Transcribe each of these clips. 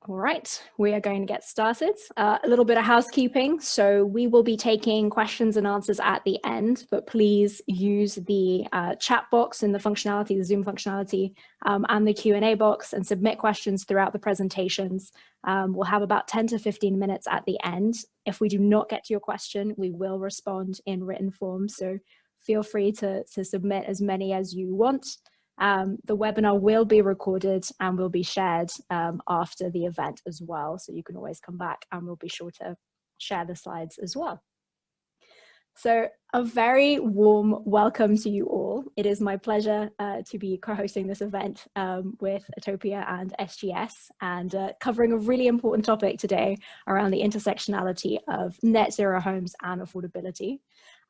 All right, we are going to get started. A little bit of housekeeping. So we will be taking questions and answers at the end, but please use the chat box in the functionality, the Zoom functionality, and the Q&A box, and submit questions throughout the presentations. We'll have about 10 to 15 minutes at the end. If we do not get to your question, we will respond in written form. So feel free to submit as many as you want. The webinar will be recorded and will be shared after the event as well. So you can always come back and we'll be sure to share the slides as well. So a very warm welcome to you all. It is my pleasure to be co-hosting this event with Etopia and SGS, and covering a really important topic today around the intersectionality of net zero homes and affordability.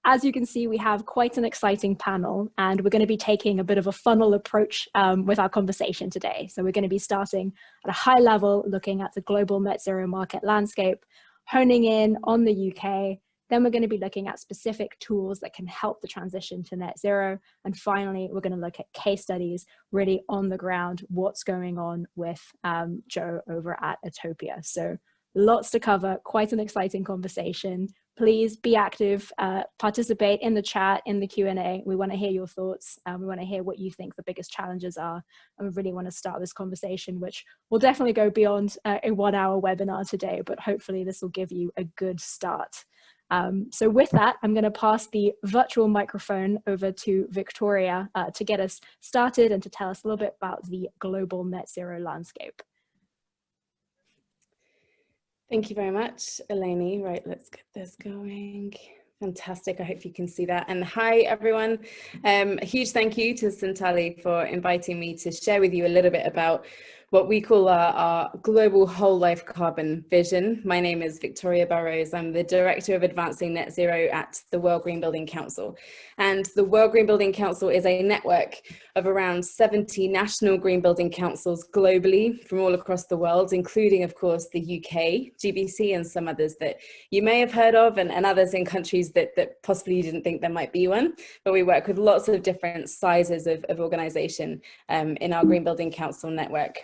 As you can see, we have quite an exciting panel, and we're going to be taking a bit of a funnel approach with our conversation today. So we're going to be starting at a high level, looking at the global net zero market landscape, honing in on the UK. Then we're going to be looking at specific tools that can help the transition to net zero. And finally, we're going to look at case studies really on the ground, what's going on with Joe over at Etopia. So lots to cover, quite an exciting conversation. Please be active, participate in the chat, in the Q&A. We want to hear your thoughts. We want to hear what you think the biggest challenges are. And we really want to start this conversation, which will definitely go beyond a 1 hour webinar today, but hopefully this will give you a good start. So with that, I'm going to pass the virtual microphone over to Victoria to get us started and to tell us a little bit about the global net zero landscape. Thank you very much, Eleni. Right, let's get this going. Fantastic, I hope you can see that. And hi, everyone. A huge thank you to Sintali for inviting me to share with you a little bit about what we call our global whole life carbon vision. My name is Victoria Burrows. I'm the Director of Advancing Net Zero at the World Green Building Council. And the World Green Building Council is a network of around 70 national green building councils globally from all across the world, including, of course, the UK, GBC, and some others that you may have heard of, and others in countries that possibly you didn't think there might be one. But we work with lots of different sizes of organisation in our Green Building Council network.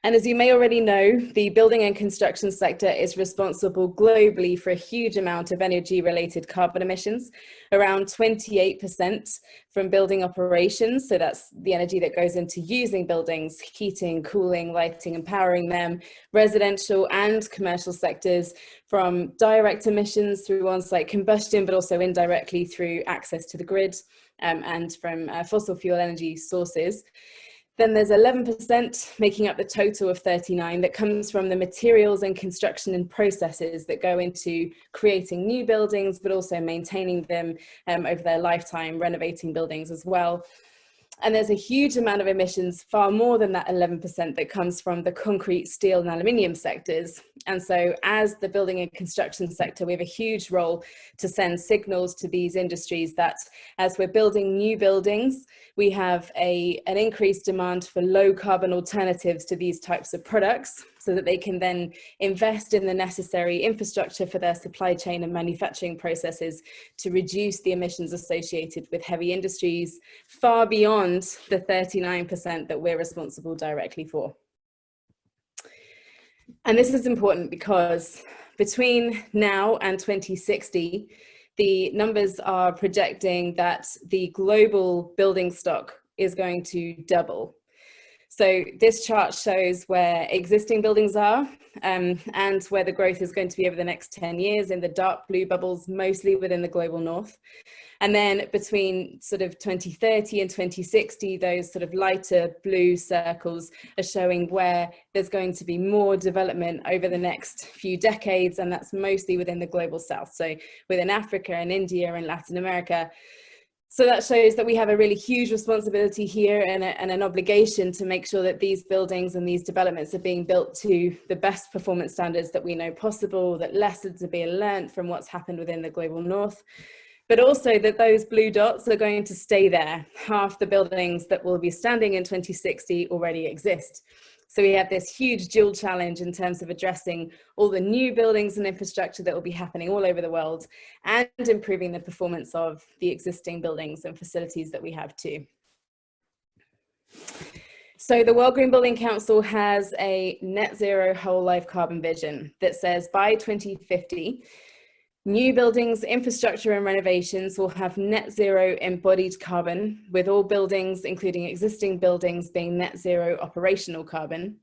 And as you may already know, the building and construction sector is responsible globally for a huge amount of energy-related carbon emissions, around 28% from building operations. So that's the energy that goes into using buildings, heating, cooling, lighting, and powering them, residential and commercial sectors, from direct emissions through on-site combustion, but also indirectly through access to the grid, and from fossil fuel energy sources. Then there's 11% making up the total of 39 that comes from the materials and construction and processes that go into creating new buildings, but also maintaining them over their lifetime, renovating buildings as well. And there's a huge amount of emissions, far more than that 11%, that comes from the concrete, steel and aluminium sectors. And so as the building and construction sector, we have a huge role to send signals to these industries that as we're building new buildings, we have an increased demand for low carbon alternatives to these types of products, so that they can then invest in the necessary infrastructure for their supply chain and manufacturing processes to reduce the emissions associated with heavy industries, far beyond the 39% that we're responsible directly for. And this is important because between now and 2060, the numbers are projecting that the global building stock is going to double. So this chart shows where existing buildings are and where the growth is going to be over the next 10 years in the dark blue bubbles, mostly within the global north. And then between sort of 2030 and 2060, those sort of lighter blue circles are showing where there's going to be more development over the next few decades, and that's mostly within the global south. So within Africa and India and Latin America. So that shows that we have a really huge responsibility here and an obligation to make sure that these buildings and these developments are being built to the best performance standards that we know possible, that lessons are being learned from what's happened within the global north, but also that those blue dots are going to stay there. Half the buildings that will be standing in 2060 already exist. So we have this huge dual challenge in terms of addressing all the new buildings and infrastructure that will be happening all over the world and improving the performance of the existing buildings and facilities that we have too. So the World Green Building Council has a net zero whole life carbon vision that says by 2050, new buildings, infrastructure and renovations will have net zero embodied carbon, with all buildings, including existing buildings, being net zero operational carbon.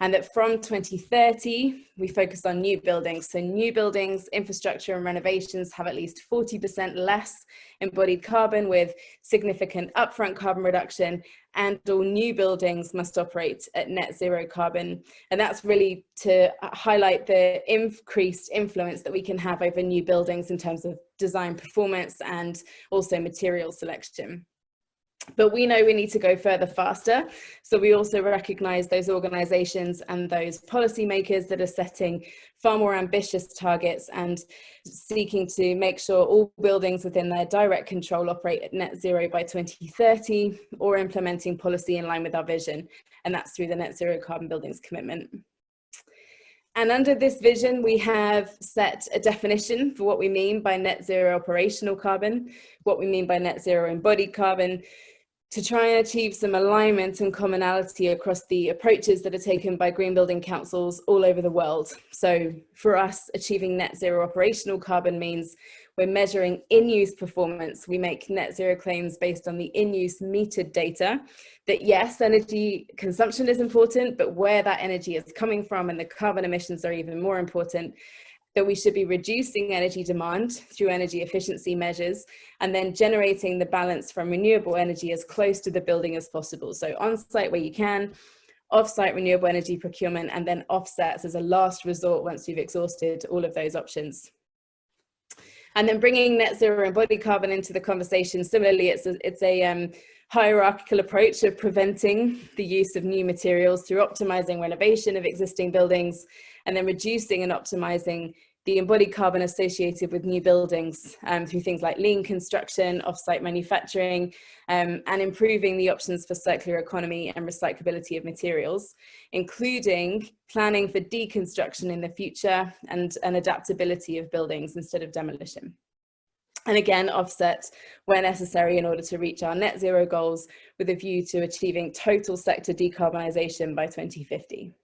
And that from 2030, we focus on new buildings. So new buildings, infrastructure and renovations have at least 40% less embodied carbon, with significant upfront carbon reduction, and all new buildings must operate at net zero carbon. And that's really to highlight the increased influence that we can have over new buildings in terms of design performance and also material selection. But we know we need to go further faster. So we also recognize those organizations and those policymakers that are setting far more ambitious targets and seeking to make sure all buildings within their direct control operate at net zero by 2030, or implementing policy in line with our vision. And that's through the Net Zero Carbon Buildings Commitment. And under this vision, we have set a definition for what we mean by net zero operational carbon, what we mean by net zero embodied carbon, to try and achieve some alignment and commonality across the approaches that are taken by green building councils all over the world. So for us, achieving net zero operational carbon means we're measuring in-use performance. We make net zero claims based on the in-use metered data that, yes, energy consumption is important, but where that energy is coming from and the carbon emissions are even more important. That we should be reducing energy demand through energy efficiency measures, and then generating the balance from renewable energy as close to the building as possible. So on-site where you can, off-site renewable energy procurement, and then offsets as a last resort once you've exhausted all of those options. And then bringing net zero embodied carbon into the conversation. Similarly, it's a hierarchical approach of preventing the use of new materials through optimizing renovation of existing buildings, and then reducing and optimizing the embodied carbon associated with new buildings through things like lean construction, off-site manufacturing, and improving the options for circular economy and recyclability of materials, including planning for deconstruction in the future and an adaptability of buildings instead of demolition. And again, offset where necessary in order to reach our net zero goals, with a view to achieving total sector decarbonisation by 2050.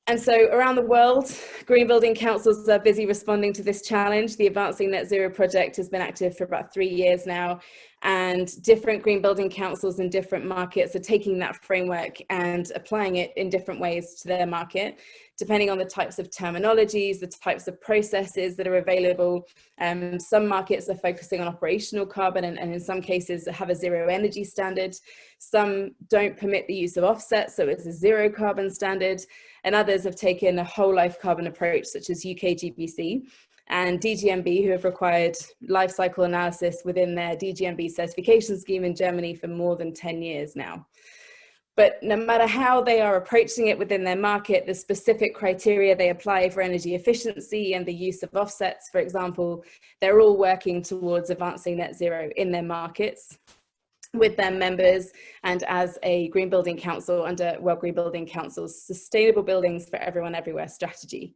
And so around the world, green building councils are busy responding to this challenge. The Advancing Net Zero project has been active for about 3 years now, and different green building councils in different markets are taking that framework and applying it in different ways to their market, depending on the types of terminologies, the types of processes that are available. Some markets are focusing on operational carbon and in some cases have a zero energy standard. Some don't permit the use of offsets, so it's a zero carbon standard. And others have taken a whole life carbon approach, such as UK GBC and DGNB, who have required life cycle analysis within their DGNB certification scheme in Germany for more than 10 years now. But no matter how they are approaching it within their market, the specific criteria they apply for energy efficiency and the use of offsets, for example, they're all working towards advancing net zero in their markets with their members and as a green building council under World Green Building Council's Sustainable Buildings for Everyone Everywhere strategy.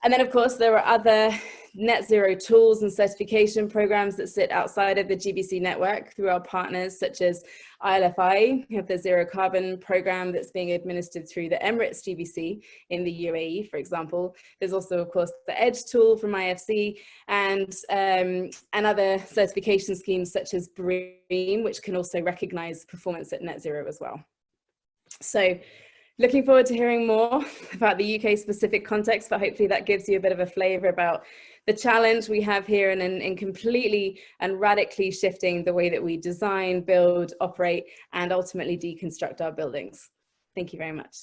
And then, of course, there are other net zero tools and certification programs that sit outside of the GBC network through our partners, such as ILFI, who have the zero carbon program that's being administered through the Emirates GBC in the UAE, for example. There's also, of course, the EDGE tool from IFC and other certification schemes such as BREEAM, which can also recognize performance at net zero as well. So, looking forward to hearing more about the UK specific context, but hopefully that gives you a bit of a flavour about the challenge we have here in completely and radically shifting the way that we design, build, operate, and ultimately deconstruct our buildings. Thank you very much.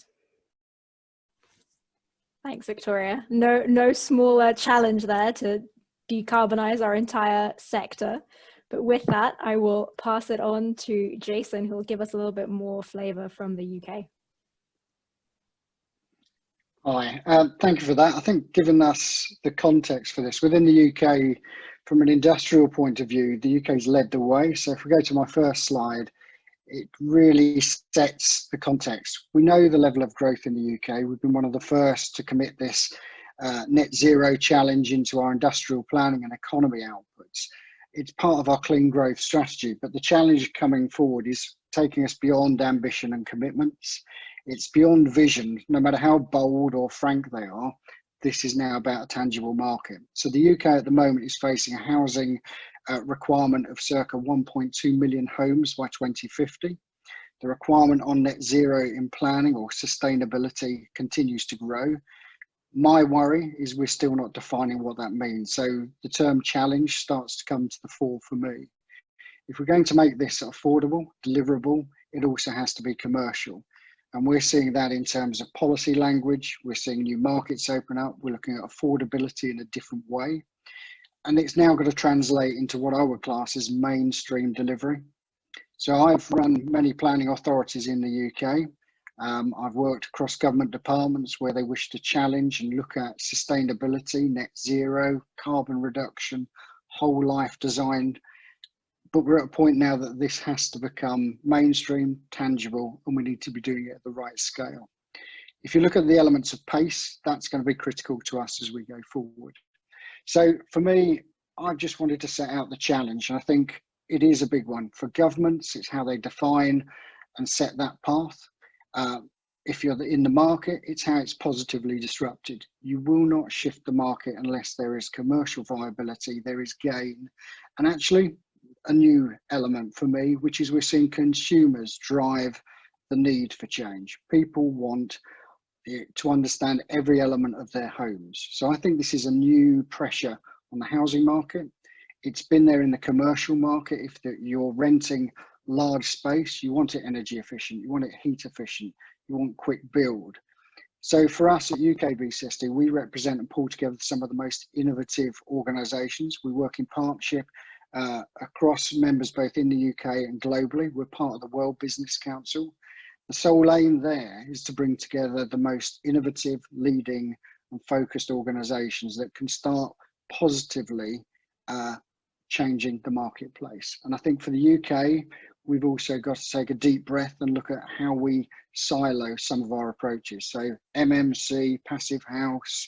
Thanks, Victoria. No smaller challenge there to decarbonize our entire sector. But with that, I will pass it on to Jason, who will give us a little bit more flavour from the UK. Hi, thank you for that. I think given us the context for this, within the UK, from an industrial point of view, the UK's led the way. So if we go to my first slide, it really sets the context. We know the level of growth in the UK. We've been one of the first to commit this net zero challenge into our industrial planning and economy outputs. It's part of our clean growth strategy, but the challenge coming forward is taking us beyond ambition and commitments. It's beyond vision, no matter how bold or frank they are. This is now about a tangible market. So the UK at the moment is facing a housing requirement of circa 1.2 million homes by 2050. The requirement on net zero in planning or sustainability continues to grow. My worry is we're still not defining what that means. So the term challenge starts to come to the fore for me. If we're going to make this affordable, deliverable, it also has to be commercial. And we're seeing that in terms of policy language. We're seeing new markets open up. We're looking at affordability in a different way. And it's now got to translate into what I would class as mainstream delivery. So I've run many planning authorities in the UK. I've worked across government departments where they wish to challenge and look at sustainability, net zero, carbon reduction, whole life design. But we're at a point now that this has to become mainstream, tangible, and we need to be doing it at the right scale. If you look at the elements of pace, that's going to be critical to us as we go forward. So for me, I just wanted to set out the challenge. And I think it is a big one. For governments, it's how they define and set that path. If you're in the market, it's how it's positively disrupted. You will not shift the market unless there is commercial viability, there is gain. And actually, a new element for me, which is we're seeing consumers drive the need for change. People want to understand every element of their homes. So I think this is a new pressure on the housing market. It's been there in the commercial market. If you're renting large space, you want it energy efficient, you want it heat efficient, you want quick build. So for us at UKBCSD, we represent and pull together some of the most innovative organisations. We work in partnership across members both in the UK and globally. We're part of the World Business Council. The sole aim there is to bring together the most innovative, leading and focused organisations that can start positively changing the marketplace. And I think for the UK, we've also got to take a deep breath and look at how we silo some of our approaches. So MMC, passive house,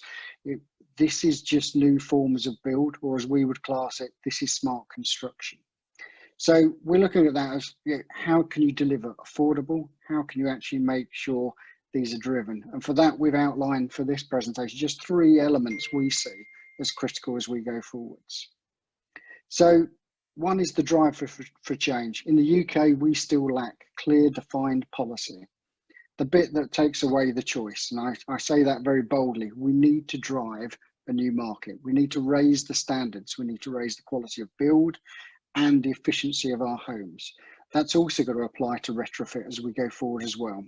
this is just new forms of build, or as we would class it, this is smart construction. So we're looking at that as, how can you deliver affordable? How can you actually make sure these are driven? And for that, we've outlined for this presentation just 3 elements we see as critical as we go forwards. So one is the drive for change. In the UK, we still lack clear defined policy, the bit that takes away the choice. And I say that very boldly. We need to drive a new market. We need to raise the standards. We need to raise the quality of build and the efficiency of our homes. That's also got to apply to retrofit as we go forward as well.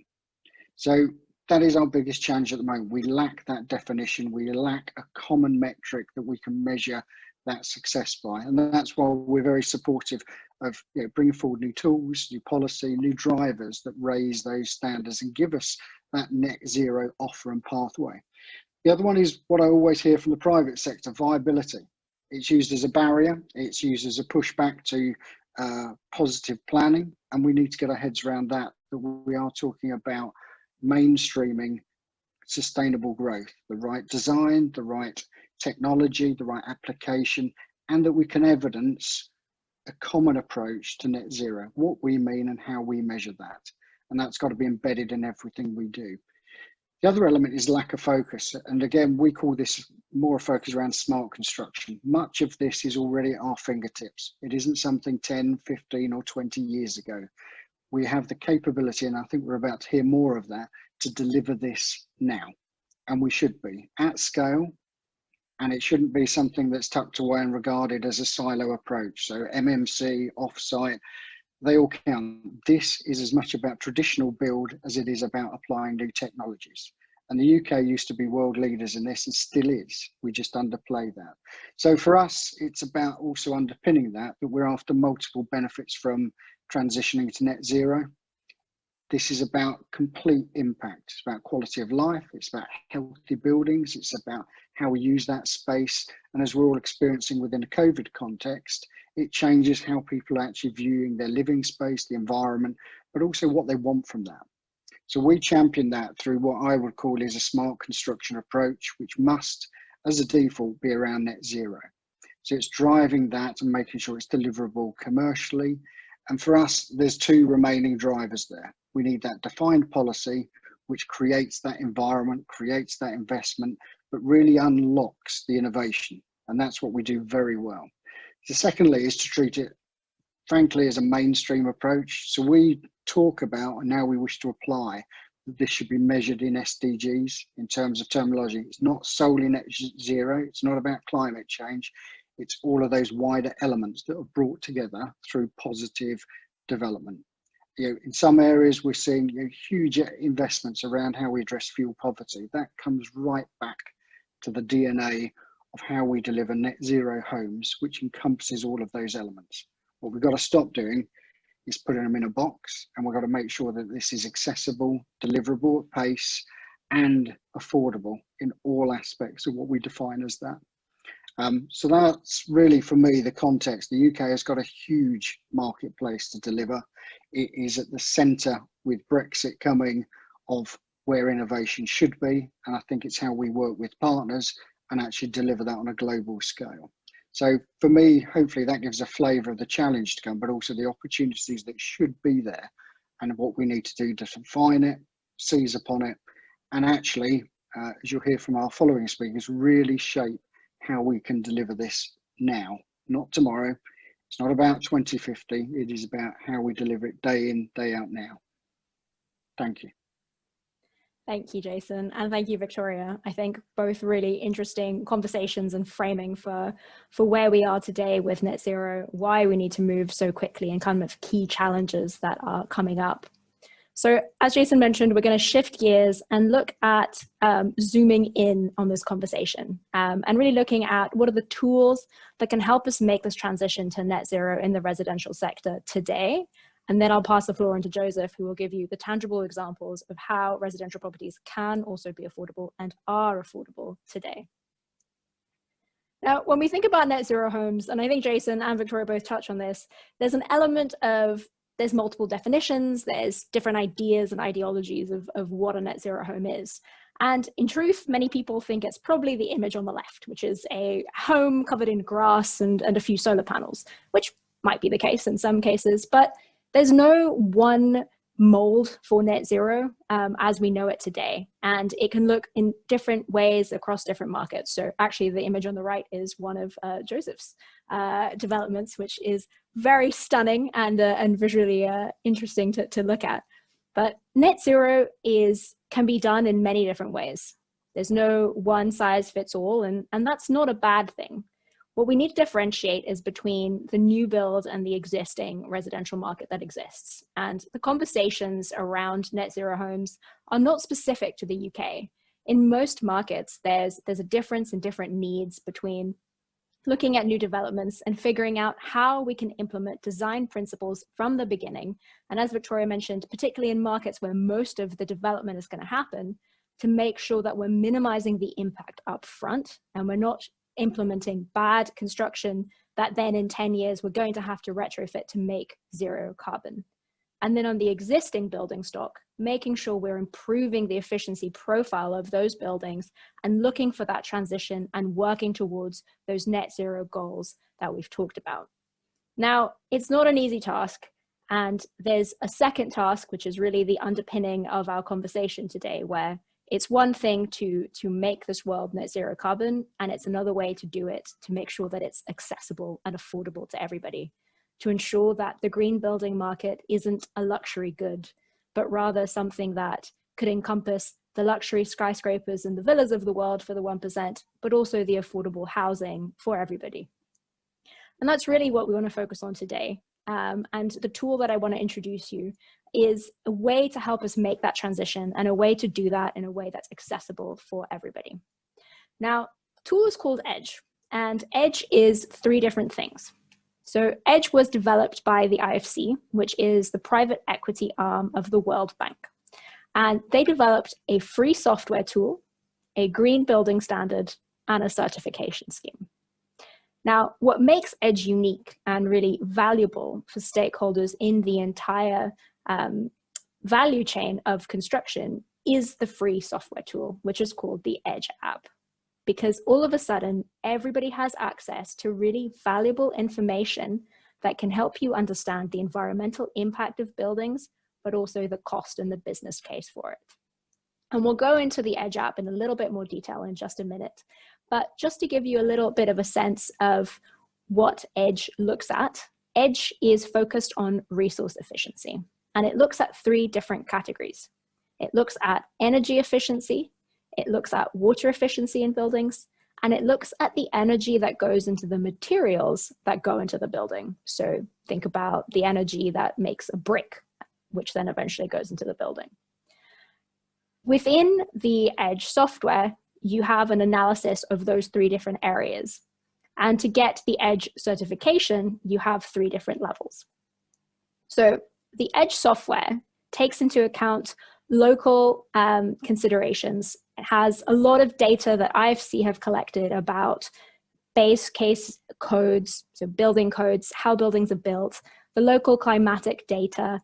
So that is our biggest challenge at the moment. We lack that definition. We lack a common metric that we can measure that success by. And that's why we're very supportive of bringing forward new tools, new policy, new drivers that raise those standards and give us that net zero offer and pathway. The other one is what I always hear from the private sector, viability. It's used as a barrier. It's used as a pushback to positive planning. And we need to get our heads around that we are talking about mainstreaming sustainable growth, the right design, the right technology, the right application, and that we can evidence a common approach to net zero, what we mean and how we measure that. And that's got to be embedded in everything we do. The other element is lack of focus. And again, we call this more focus around smart construction. Much of this is already at our fingertips. It isn't something 10, 15 or 20 years ago. We have the capability, and I think we're about to hear more of that, to deliver this now. And we should be at scale, and it shouldn't be something that's tucked away and regarded as a silo approach. So MMC, offsite, they all count. This is as much about traditional build as it is about applying new technologies. And the UK used to be world leaders in this and still is. We just underplay that. So for us, it's about also underpinning that we're after multiple benefits from transitioning to net zero. This is about complete impact. It's about quality of life. It's about healthy buildings. It's about how we use that space. And as we're all experiencing within a COVID context, it changes how people are actually viewing their living space, the environment, but also what they want from that. So we champion that through what I would call is a smart construction approach, which must, as a default, be around net zero. So it's driving that and making sure it's deliverable commercially, And for us, there's two remaining drivers there. We need that defined policy, which creates that environment, creates that investment, but really unlocks the innovation. And that's what we do very well. So secondly is to treat it, frankly, as a mainstream approach. So we talk about, and now we wish to apply, that this should be measured in SDGs in terms of terminology. It's not solely net zero. It's not about climate change. It's all of those wider elements that are brought together through positive development. In some areas, we're seeing huge investments around how we address fuel poverty. That comes right back to the DNA of how we deliver net zero homes, which encompasses all of those elements. What we've got to stop doing is putting them in a box, and we've got to make sure that this is accessible, deliverable at pace, and affordable in all aspects of what we define as that. So that's really, for me, the context. The UK has got a huge marketplace to deliver. It is at the centre, with Brexit coming, of where innovation should be. And I think it's how we work with partners and actually deliver that on a global scale. So for me, hopefully that gives a flavour of the challenge to come, but also the opportunities that should be there and what we need to do to define it, seize upon it, and actually, as you'll hear from our following speakers, really shape how we can deliver this now, not tomorrow. It's not about 2050. It is about how we deliver it day in, day out now. Thank you. Thank you, Jason. And thank you, Victoria. I think both really interesting conversations and framing for where we are today with net zero, why we need to move so quickly, and kind of key challenges that are coming up. So as Jason mentioned, we're going to shift gears and look at zooming in on this conversation and really looking at what are the tools that can help us make this transition to net zero in the residential sector today. And then I'll pass the floor on to Joseph, who will give you the tangible examples of how residential properties can also be affordable and are affordable today. Now, when we think about net zero homes, and I think Jason and Victoria both touched on this, there's an element of there's multiple definitions, there's different ideas and ideologies of what a net zero home is. And in truth, many people think it's probably the image on the left, which is a home covered in grass and a few solar panels, which might be the case in some cases, but there's no one mold for net zero as we know it today. And it can look in different ways across different markets. So actually the image on the right is one of Joseph's developments, which is very stunning and visually interesting to look at. But net zero can be done in many different ways. There's no one size fits all, and that's not a bad thing. What we need to differentiate is between the new build and the existing residential market that exists. And the conversations around net zero homes are not specific to the UK. In most markets, there's a difference in different needs between looking at new developments and figuring out how we can implement design principles from the beginning. And as Victoria mentioned, particularly in markets where most of the development is going to happen, to make sure that we're minimizing the impact up front and we're not implementing bad construction that then in 10 years we're going to have to retrofit to make zero carbon. And then on the existing building stock, making sure we're improving the efficiency profile of those buildings and looking for that transition and working towards those net zero goals that we've talked about. Now, it's not an easy task, and there's a second task, which is really the underpinning of our conversation today, where it's one thing to make this world net zero carbon, and it's another way to do it to make sure that it's accessible and affordable to everybody, to ensure that the green building market isn't a luxury good, but rather something that could encompass the luxury skyscrapers and the villas of the world for the 1%, but also the affordable housing for everybody. And that's really what we want to focus on today. And the tool that I want to introduce you is a way to help us make that transition and a way to do that in a way that's accessible for everybody. Now, the tool is called Edge, and Edge is 3 different things. So Edge was developed by the IFC, which is the private equity arm of the World Bank. And they developed a free software tool, a green building standard, and a certification scheme. Now, what makes Edge unique and really valuable for stakeholders in the entire value chain of construction is the free software tool, which is called the Edge app. Because all of a sudden, everybody has access to really valuable information that can help you understand the environmental impact of buildings, but also the cost and the business case for it. And we'll go into the Edge app in a little bit more detail in just a minute. But just to give you a little bit of a sense of what Edge looks at, Edge is focused on resource efficiency, and it looks at 3 different categories. It looks at energy efficiency, it looks at water efficiency in buildings, and it looks at the energy that goes into the materials that go into the building. So think about the energy that makes a brick, which then eventually goes into the building. Within the Edge software, you have an analysis of those 3 different areas. And to get the Edge certification, you have 3 different levels. So the Edge software takes into account local considerations. It has a lot of data that IFC have collected about base case codes, so building codes, how buildings are built, the local climatic data,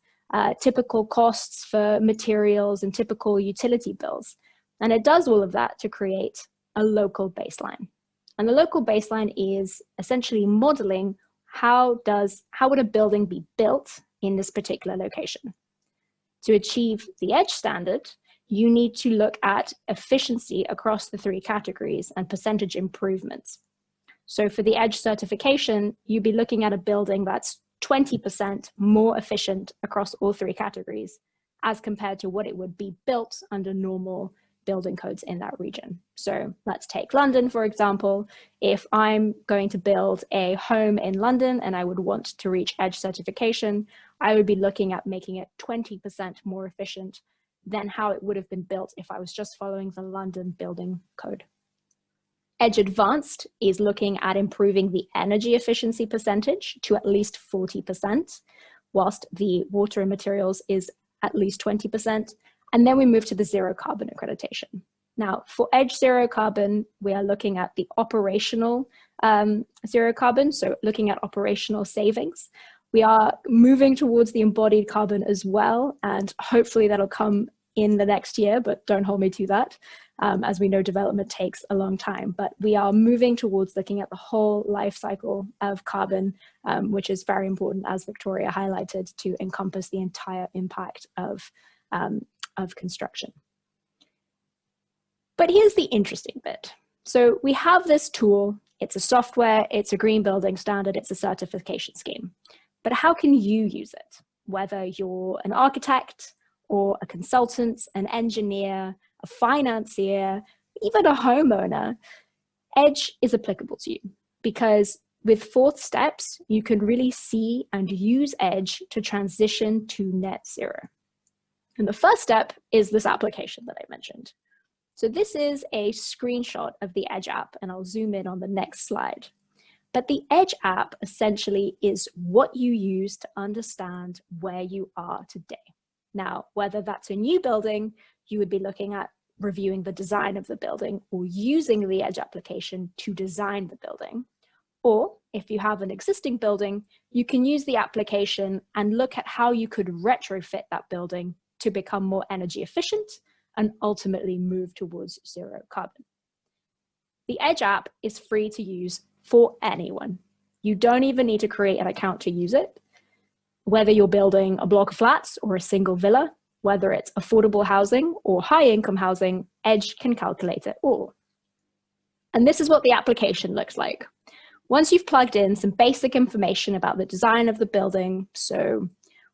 typical costs for materials and typical utility bills. And it does all of that to create a local baseline. And the local baseline is essentially modeling how would a building be built in this particular location. To achieve the Edge standard, you need to look at efficiency across the 3 categories and percentage improvements. So for the Edge certification, you'd be looking at a building that's 20% more efficient across all 3 categories as compared to what it would be built under normal building codes in that region. So let's take London, for example. If I'm going to build a home in London and I would want to reach Edge certification, I would be looking at making it 20% more efficient than how it would have been built if I was just following the London building code. Edge Advanced is looking at improving the energy efficiency percentage to at least 40%, whilst the water and materials is at least 20%. And then we move to the zero carbon accreditation. Now, for Edge Zero Carbon, we are looking at the operational zero carbon, so looking at operational savings. We are moving towards the embodied carbon as well, and hopefully that'll come in the next year, but don't hold me to that. As we know, development takes a long time, but we are moving towards looking at the whole life cycle of carbon, which is very important, as Victoria highlighted, to encompass the entire impact of construction. But here's the interesting bit. So we have this tool, it's a software, it's a green building standard, it's a certification scheme. But how can you use it? Whether you're an architect or a consultant, an engineer, a financier, even a homeowner, Edge is applicable to you, because with 4 steps, you can really see and use Edge to transition to net zero. And the first step is this application that I mentioned. So this is a screenshot of the Edge app, and I'll zoom in on the next slide. But the Edge app essentially is what you use to understand where you are today. Now, whether that's a new building, you would be looking at reviewing the design of the building or using the Edge application to design the building. Or if you have an existing building, you can use the application and look at how you could retrofit that building to become more energy efficient and ultimately move towards zero carbon. The Edge app is free to use for anyone. You don't even need to create an account to use it. Whether you're building a block of flats or a single villa, whether it's affordable housing or high income housing, Edge can calculate it all. And this is what the application looks like. Once you've plugged in some basic information about the design of the building, so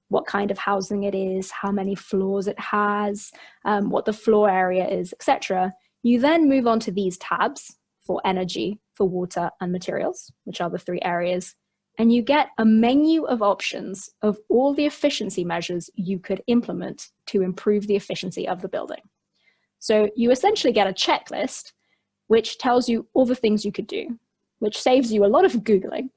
what kind of housing it is, how many floors it has, what the floor area is, etc., you then move on to these tabs for energy, for water and materials, which are the 3 areas, and you get a menu of options of all the efficiency measures you could implement to improve the efficiency of the building. So you essentially get a checklist which tells you all the things you could do, which saves you a lot of Googling.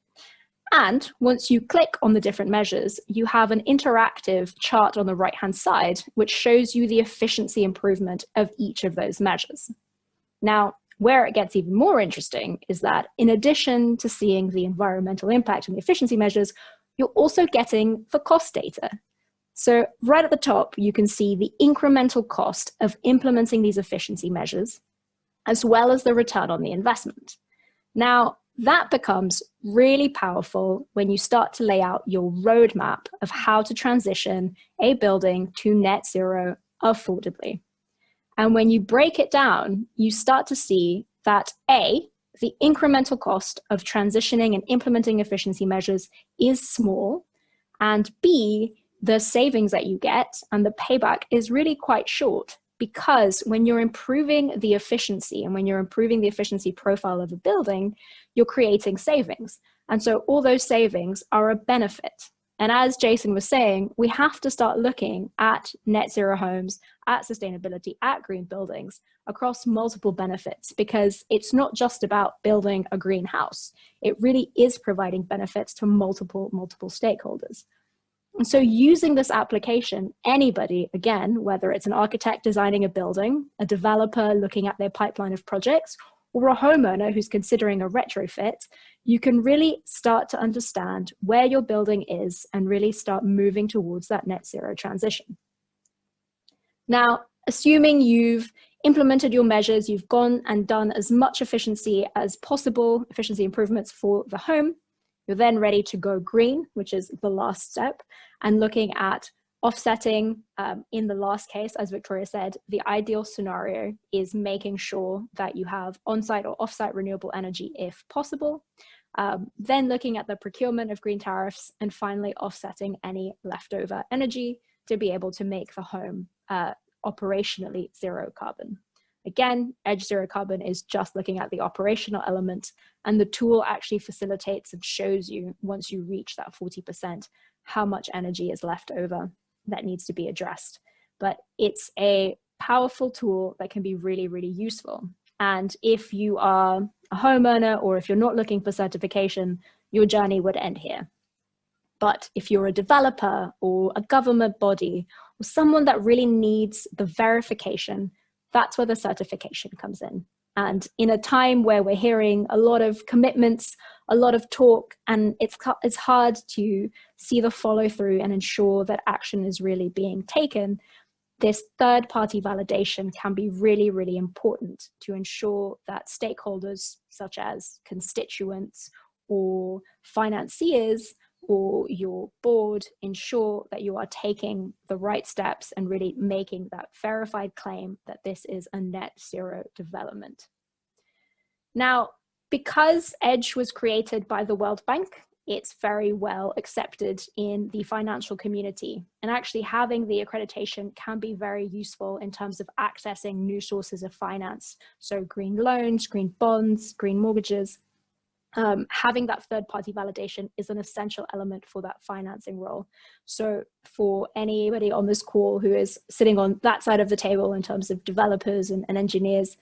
And once you click on the different measures, you have an interactive chart on the right-hand side, which shows you the efficiency improvement of each of those measures. Now, where it gets even more interesting is that in addition to seeing the environmental impact and the efficiency measures, you're also getting the cost data. So right at the top, you can see the incremental cost of implementing these efficiency measures, as well as the return on the investment. Now, That becomes really powerful when you start to lay out your roadmap of how to transition a building to net zero affordably. And when you break it down, you start to see that A, the incremental cost of transitioning and implementing efficiency measures is small, and B, the savings that you get and the payback is really quite short, because when you're improving the efficiency and when you're improving the efficiency profile of a building, you're creating savings. And so all those savings are a benefit. And as Jason was saying, we have to start looking at net zero homes, at sustainability, at green buildings across multiple benefits, because it's not just about building a green house. It really is providing benefits to multiple stakeholders. And so using this application, anybody, again, whether it's an architect designing a building, a developer looking at their pipeline of projects, or a homeowner who's considering a retrofit, you can really start to understand where your building is and really start moving towards that net zero transition. Now, assuming you've implemented your measures, you've gone and done as much efficiency as possible, efficiency improvements for the home, you're then ready to go green, which is the last step, and looking at offsetting. In the last case, as Victoria said, the ideal scenario is making sure that you have on-site or off-site renewable energy if possible. Then looking at the procurement of green tariffs, and finally offsetting any leftover energy to be able to make the home operationally zero carbon. Again, Edge Zero Carbon is just looking at the operational element, and the tool actually facilitates and shows you, once you reach that 40%, how much energy is left over that needs to be addressed. But it's a powerful tool that can be really, really useful. And if you are a homeowner, or if you're not looking for certification, your journey would end here. But if you're a developer or a government body or someone that really needs the verification, that's where the certification comes in. And in a time where we're hearing a lot of commitments, a lot of talk, and it's hard to see the follow through and ensure that action is really being taken, this third-party validation can be really, really important to ensure that stakeholders such as constituents or financiers or your board ensure that you are taking the right steps and really making that verified claim that this is a net zero development. Now, because EDGE was created by the World Bank, it's very well accepted in the financial community. And actually having the accreditation can be very useful in terms of accessing new sources of finance. So green loans, green bonds, green mortgages. Having that third-party validation is an essential element for that financing role. So for anybody on this call who is sitting on that side of the table in terms of developers and engineers,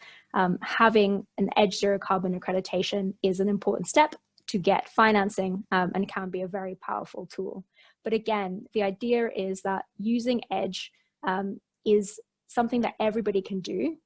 having an Edge Zero Carbon accreditation is an important step to get financing, and can be a very powerful tool. But again, the idea is that using Edge is something that everybody can do,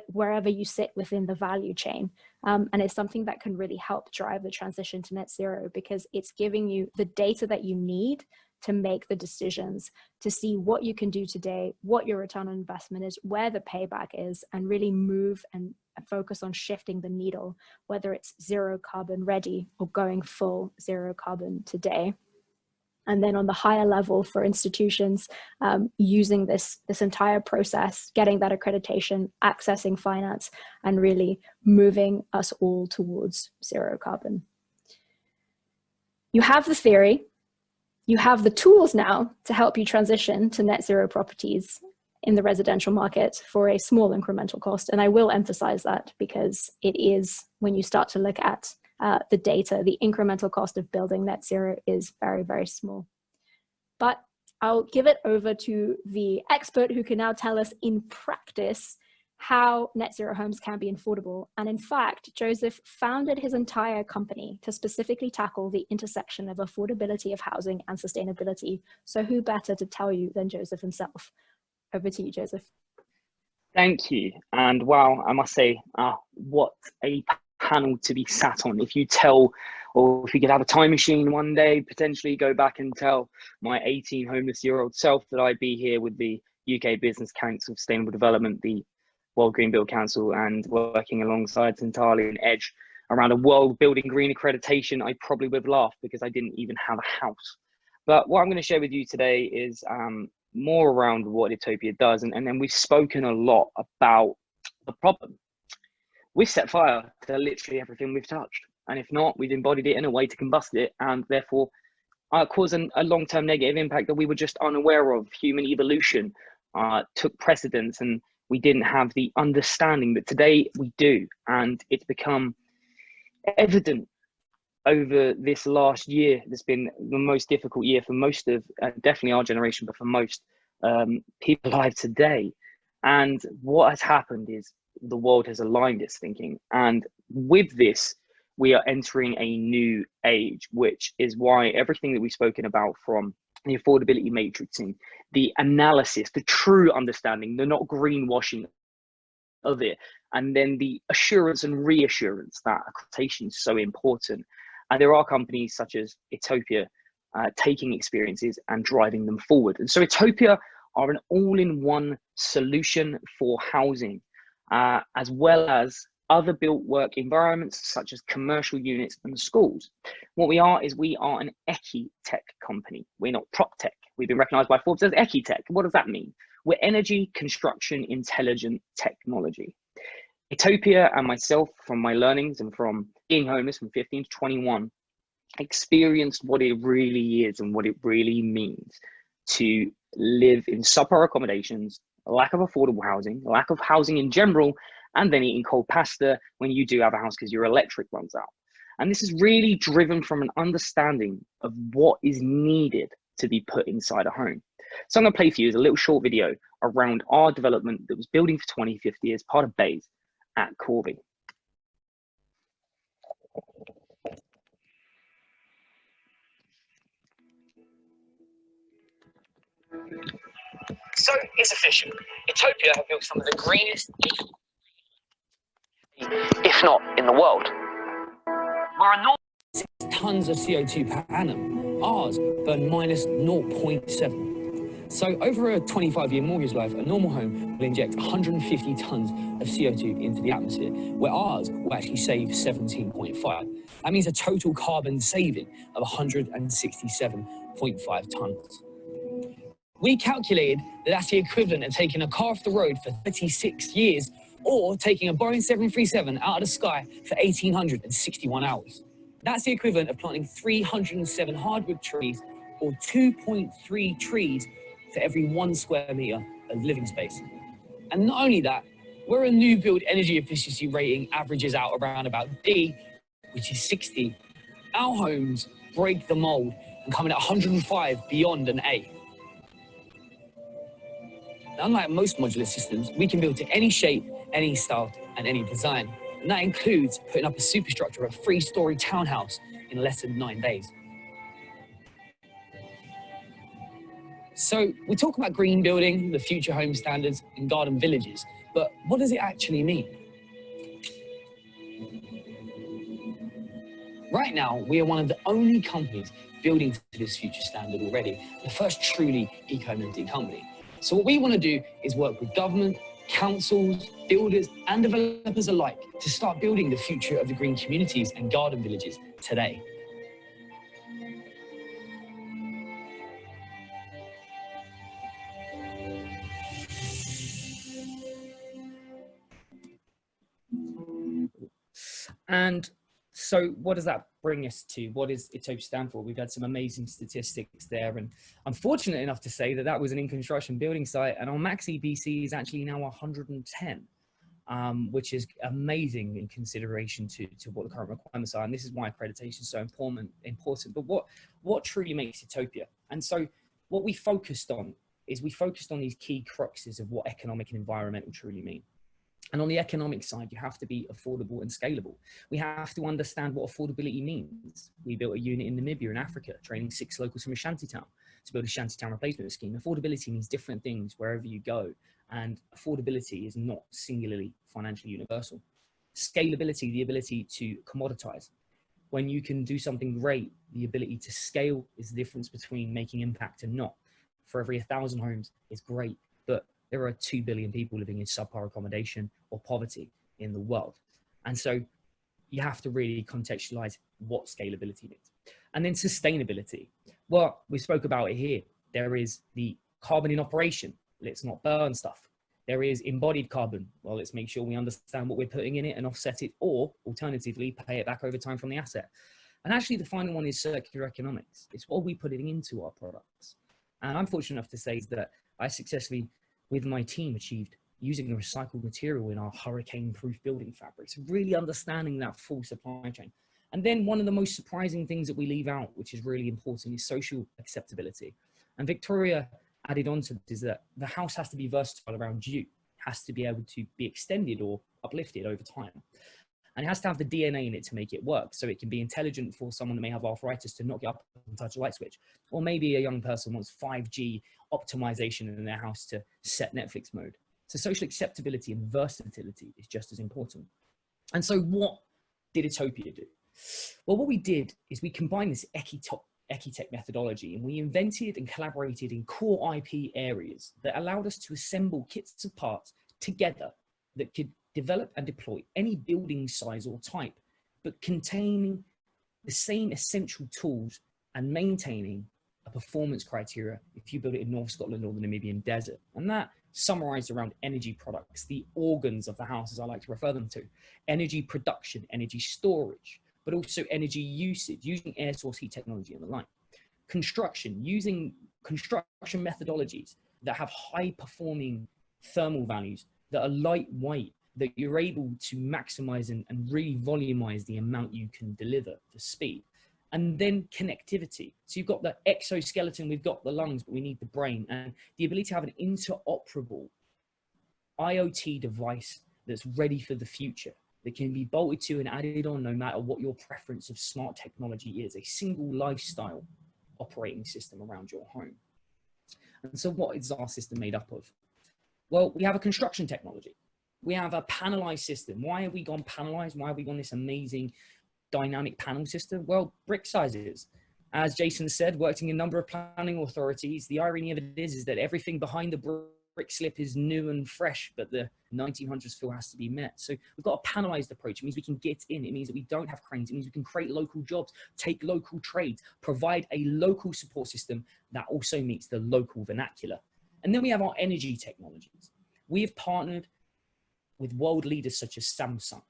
wherever you sit within the value chain. And it's something that can really help drive the transition to net zero, because it's giving you the data that you need to make the decisions, to see what you can do today, what your return on investment is, where the payback is, and really move and focus on shifting the needle, whether it's zero carbon ready or going full zero carbon today. And then on the higher level for institutions, using this entire process, getting that accreditation, accessing finance, and really moving us all towards zero carbon. You have the theory, you have the tools now to help you transition to net zero properties in the residential market for a small incremental cost. And I will emphasize that, because it is, when you start to look at the data, the incremental cost of building net zero is very, very small. But I'll give it over to the expert who can now tell us in practice how net zero homes can be affordable. And in fact, Joseph founded his entire company to specifically tackle the intersection of affordability of housing and sustainability. So who better to tell you than Joseph himself? Over to you, Joseph. Thank you. And wow, I must say, what a panel to be sat on. If you could have a time machine one day, potentially go back and tell my 18 homeless-year-old self that I'd be here with the UK Business Council for Sustainable Development, the World Green Build Council, and working alongside Sintali and Edge around a world building green accreditation, I probably would have laughed because I didn't even have a house. But what I'm going to share with you today is more around what Etopia does. And then we've spoken a lot about the problem. We've set fire to literally everything we've touched. And if not, we've embodied it in a way to combust it and therefore cause a long-term negative impact that we were just unaware of. Human evolution took precedence, and we didn't have the understanding that today we do. And it's become evident over this last year. It's been the most difficult year for most of, definitely our generation, but for most people alive today. And what has happened is the world has aligned its thinking. And with this, we are entering a new age, which is why everything that we've spoken about, from the affordability matrixing, the analysis, the true understanding, the not greenwashing of it, and then the assurance and reassurance that accreditation is so important. And there are companies such as Etopia taking experiences and driving them forward. And so Etopia are an all-in-one solution for housing, as well as other built work environments such as commercial units and schools. What we are is we are an echi-tech company. We're not prop tech. We've been recognized by Forbes as echi-tech. What does that mean? We're energy construction intelligent technology. Etopia and myself, from my learnings and from being homeless from 15 to 21, experienced what it really is and what it really means to live in subpar accommodations, lack of affordable housing, lack of housing in general, and then eating cold pasta when you do have a house because your electric runs out. And this is really driven from an understanding of what is needed to be put inside a home. So I'm going to play for you a little short video around our development that was building for 2050 as part of Bays at Corby. So it's official. Etopia have built some of the greenest, if not in the world. We're a tons of CO2 per annum. Ours burn minus 0.7. So over a 25-year mortgage life, a normal home will inject 150 tons of CO2 into the atmosphere, where ours will actually save 17.5. That means a total carbon saving of 167.5 tons. We calculated that that's the equivalent of taking a car off the road for 36 years or taking a Boeing 737 out of the sky for 1,861 hours. That's the equivalent of planting 307 hardwood trees or 2.3 trees for every 1 square meter of living space. And not only that, where a new build energy efficiency rating averages out around about D, which is 60, our homes break the mold and come in at 105 beyond an A. Unlike most modular systems, we can build to any shape, any style, and any design. And that includes putting up a superstructure of a 3-story townhouse in less than 9 days. So we talk about green building, the future home standards, and garden villages, but what does it actually mean? Right now, we are one of the only companies building to this future standard already, the first truly eco-friendly company. So what we want to do is work with government, councils, builders, and developers alike to start building the future of the green communities and garden villages today. And so what does that bring us to? What does Etopia stand for? We've had some amazing statistics there, and I'm fortunate enough to say that that was an in-construction building site, and our max EBC is actually now 110, which is amazing in consideration to what the current requirements are. And this is why accreditation is so important. But what truly makes Etopia? And so what we focused on is we focused on these key cruxes of what economic and environmental truly mean. And on the economic side, you have to be affordable and scalable. We have to understand what affordability means. We built a unit in Namibia in Africa, training 6 locals from a shantytown to build a shantytown replacement scheme. Affordability means different things wherever you go. And affordability is not singularly financially universal. Scalability, the ability to commoditize. When you can do something great, the ability to scale is the difference between making impact and not. For every 1,000 homes is great, but there are 2 billion people living in subpar accommodation or poverty in the world. And so you have to really contextualize what scalability means. And then sustainability. Well, we spoke about it here. There is the carbon in operation. Let's not burn stuff. There is embodied carbon. Well, let's make sure we understand what we're putting in it and offset it, or alternatively, pay it back over time from the asset. And actually, the final one is circular economics. It's what we're putting into our products. And I'm fortunate enough to say that I successfully, with my team, achieved using a recycled material in our hurricane-proof building fabrics, really understanding that full supply chain. And then one of the most surprising things that we leave out, which is really important, is social acceptability. And Victoria added on to this, is that the house has to be versatile around you, has to be able to be extended or uplifted over time. And it has to have the DNA in it to make it work. So it can be intelligent for someone that may have arthritis to not get up and touch a light switch. Or maybe a young person wants 5G optimization in their house to set Netflix mode. So social acceptability and versatility is just as important. And so what did Etopia do? Well, what we did is we combined this Ecitech methodology, and we invented and collaborated in core IP areas that allowed us to assemble kits of parts together that could develop and deploy any building size or type, but containing the same essential tools and maintaining a performance criteria if you build it in North Scotland or the Namibian desert. And that summarized around energy products, the organs of the house, as I like to refer them to, energy production, energy storage, but also energy usage, using air source heat technology and the like. Construction, using construction methodologies that have high performing thermal values, that are lightweight, that you're able to maximize and really volumize the amount you can deliver for speed. And then connectivity. So you've got the exoskeleton, we've got the lungs, but we need the brain, and the ability to have an interoperable IoT device that's ready for the future, that can be bolted to and added on no matter what your preference of smart technology is, a single lifestyle operating system around your home. And so what is our system made up of? Well, we have a construction technology. We have a panelized system. Why have we gone panelized? Why have we gone this amazing dynamic panel system? Well, brick sizes. As Jason said, working in a number of planning authorities, the irony of it is that everything behind the brick slip is new and fresh, but the 1900s feel has to be met. So we've got a panelized approach. It means we can get in. It means that we don't have cranes. It means we can create local jobs, take local trades, provide a local support system that also meets the local vernacular. And then we have our energy technologies. We have partnered with world leaders such as Samsung,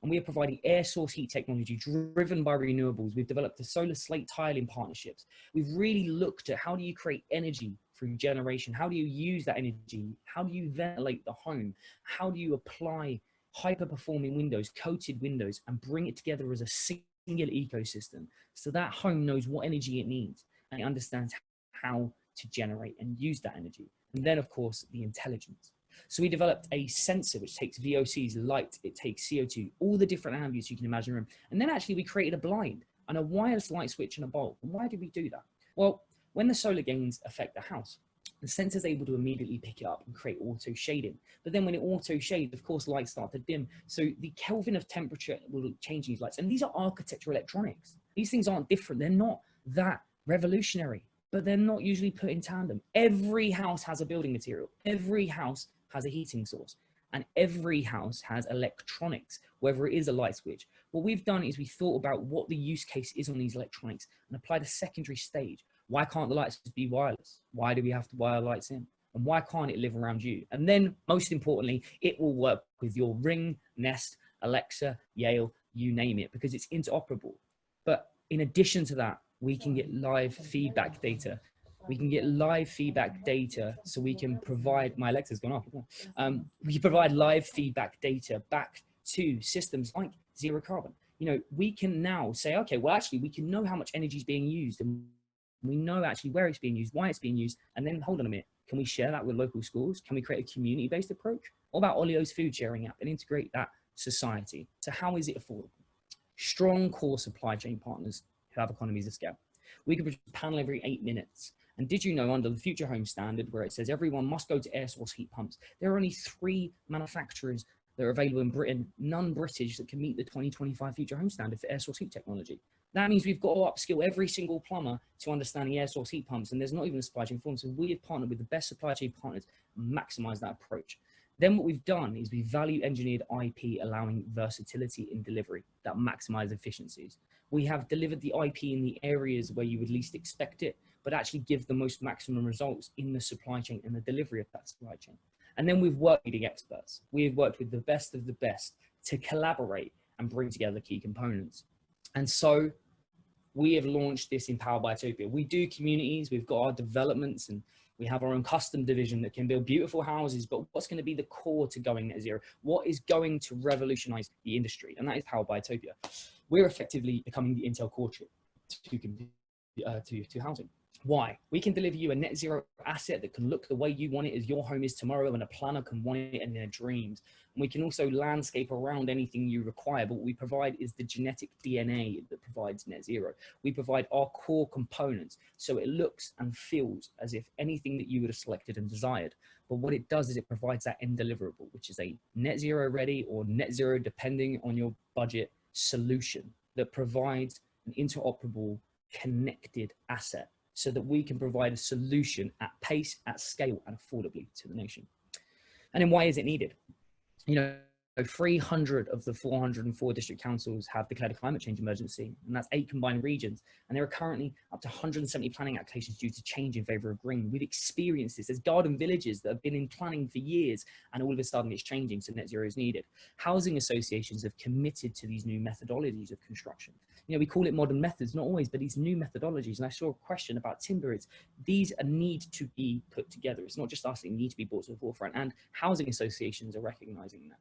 and we are providing air source heat technology driven by renewables. We've developed the solar slate tiling partnerships. We've really looked at how do you create energy through generation? How do you use that energy? How do you ventilate the home? How do you apply hyper performing windows, coated windows, and bring it together as a singular ecosystem so that home knows what energy it needs and it understands how to generate and use that energy. And then of course, the intelligence. So we developed a sensor which takes VOCs, light, it takes CO2, all the different attributes you can imagine in a room. And then actually we created a blind and a wireless light switch and a bulb. And why did we do that? Well, when the solar gains affect the house, the sensor is able to immediately pick it up and create auto shading. But then when it auto shades, of course, lights start to dim. So the Kelvin of temperature will change these lights. And these are architectural electronics. These things aren't different. They're not that revolutionary, but they're not usually put in tandem. Every house has a building material. Every house has a heating source, and every house has electronics, whether it is a light switch. What we've done is we thought about what the use case is on these electronics and applied a secondary stage. Why can't the lights be wireless? Why do we have to wire lights in? And why can't it live around you? And then most importantly, it will work with your Ring, Nest, Alexa, Yale, you name it, because it's interoperable. But in addition to that, we can get live feedback data. We can get live feedback data so we can provide, my Alexa's gone off. We can provide live feedback data back to systems like zero carbon. You know, we can now say, okay, well, actually we can know how much energy is being used and we know actually where it's being used, why it's being used. And then hold on a minute, can we share that with local schools? Can we create a community-based approach? What about Olio's food sharing app and integrate that society? So how is it affordable? Strong core supply chain partners who have economies of scale. We can produce a panel every 8 minutes. And did you know under the Future Home Standard, where it says everyone must go to air source heat pumps, there are only 3 manufacturers that are available in Britain, none British, that can meet the 2025 Future Home Standard for air source heat technology. That means we've got to upskill every single plumber to understanding air source heat pumps, and there's not even a supply chain form. So we have partnered with the best supply chain partners and maximize that approach. Then what we've done is we value engineered IP, allowing versatility in delivery that maximize efficiencies. We have delivered the IP in the areas where you would least expect it, but actually give the most maximum results in the supply chain and the delivery of that supply chain. And then we've worked with the experts. We have worked with the best of the best to collaborate and bring together key components. And so we have launched this in Powered by Etopia. We do communities, we've got our developments, and we have our own custom division that can build beautiful houses, but what's going to be the core to going net zero? What is going to revolutionize the industry? And that is Powered by Etopia. We're effectively becoming the Intel core chip to housing. Why? We can deliver you a net zero asset that can look the way you want it as your home is tomorrow, and a planner can want it in their dreams. And we can also landscape around anything you require, but what we provide is the genetic DNA that provides net zero. We provide our core components, so it looks and feels as if anything that you would have selected and desired. But what it does is it provides that end deliverable, which is a net zero ready or net zero depending on your budget solution that provides an interoperable, connected asset, so that we can provide a solution at pace, at scale, and affordably to the nation. And then why is it needed? You know, 300 of the 404 district councils have declared a climate change emergency, and that's 8 combined regions. And there are currently up to 170 planning applications due to change in favour of green. We've experienced this. There's garden villages that have been in planning for years, and all of a sudden it's changing, so net zero is needed. Housing associations have committed to these new methodologies of construction. You know, we call it modern methods, not always, but these new methodologies. And I saw a question about timber. These need to be put together. It's not just us, they need to be brought to the forefront, and housing associations are recognising that.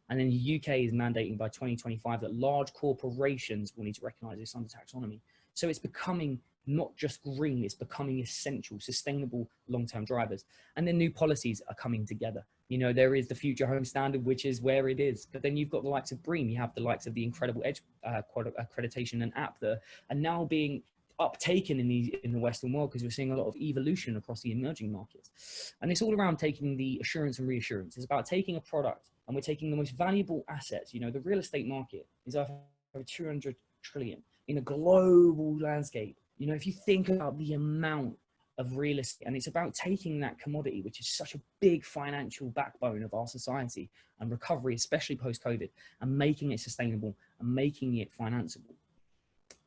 And then the UK is mandating by 2025 that large corporations will need to recognise this under taxonomy. So it's becoming not just green, it's becoming essential, sustainable long-term drivers. And then new policies are coming together. You know, there is the Future Home Standard, which is where it is. But then you've got the likes of BREEAM, you have the likes of the Incredible Edge accreditation and app that are now being uptaken in the Western world, because we're seeing a lot of evolution across the emerging markets. And it's all around taking the assurance and reassurance. It's about taking a product, and we're taking the most valuable assets. You know, the real estate market is over 200 trillion in a global landscape. You know, if you think about the amount of real estate, and it's about taking that commodity, which is such a big financial backbone of our society and recovery, especially post-COVID, and making it sustainable and making it financeable.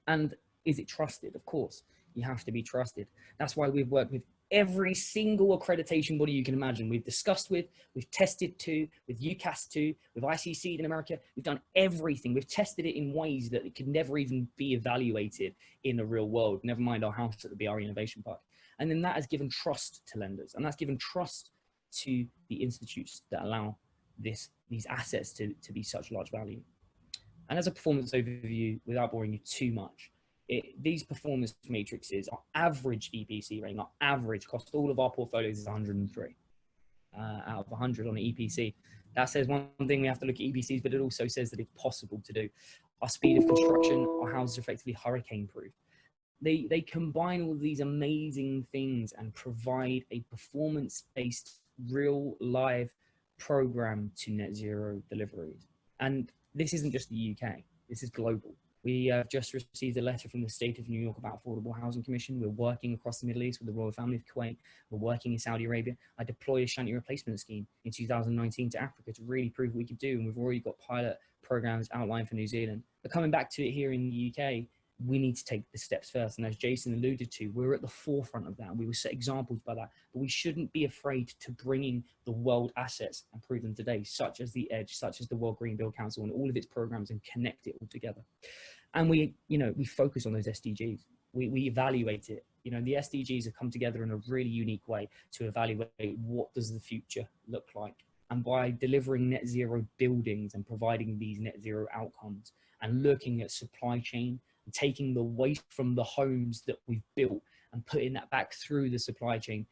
And is it trusted? Of course, you have to be trusted. That's why we've worked with every single accreditation body you can imagine. We've discussed with, we've tested to, with UCAS to, with ICC in America. We've done everything. We've tested it in ways that it could never even be evaluated in the real world, never mind our house at the BRE Innovation Park. And then that has given trust to lenders, and that's given trust to the institutes that allow these assets to be such large value. And as a performance overview, without boring you too much, these performance matrices, our average EPC rating, our average across all of our portfolios is 103 out of 100 on the EPC. That says one thing, we have to look at EPCs, but it also says that it's possible to do. Our speed of construction, our houses are effectively hurricane proof. They combine all these amazing things and provide a performance-based, real live program to net zero deliveries. And this isn't just the UK, this is global. We have just received a letter from the State of New York about Affordable Housing Commission. We're working across the Middle East with the Royal Family of Kuwait. We're working in Saudi Arabia. I deployed a shanty replacement scheme in 2019 to Africa to really prove what we could do. And we've already got pilot programs outlined for New Zealand. But coming back to it here in the UK, we need to take the steps first. And as Jason alluded to, we're at the forefront of that. And we will set examples by that. But we shouldn't be afraid to bring in the world assets and prove them today, such as the Edge, such as the World Green Build Council and all of its programs, and connect it all together. And we focus on those SDGs. We evaluate it. You know, the SDGs have come together in a really unique way to evaluate what does the future look like. And by delivering net zero buildings and providing these net zero outcomes and looking at supply chain, taking the waste from the homes that we've built and putting that back through the supply chain,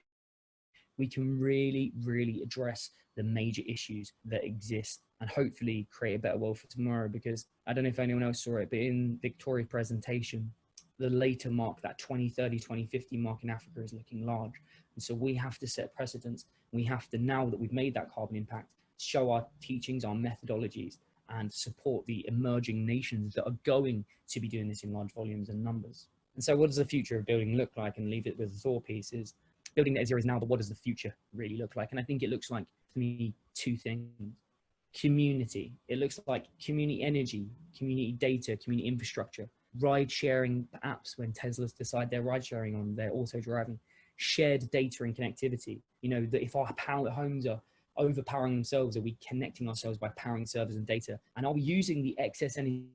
we can really, really address the major issues that exist and hopefully create a better world for tomorrow. Because I don't know if anyone else saw it, but in Victoria's presentation, the later mark, that 2030, 2050 mark in Africa is looking large. And so we have to set precedents. We have to, now that we've made that carbon impact, show our teachings, our methodologies, and support the emerging nations that are going to be doing this in large volumes and numbers. And so what does the future of building look like? And leave it with the thought pieces. Building net zero is now, but what does the future really look like? And I think it looks like, for to me two things. Community. It looks like community energy, community data, community infrastructure, ride sharing apps when Teslas decide they're ride sharing on their auto driving, shared data and connectivity. You know, that if our homes are overpowering themselves, are we connecting ourselves by powering servers and data? And are we using the excess energy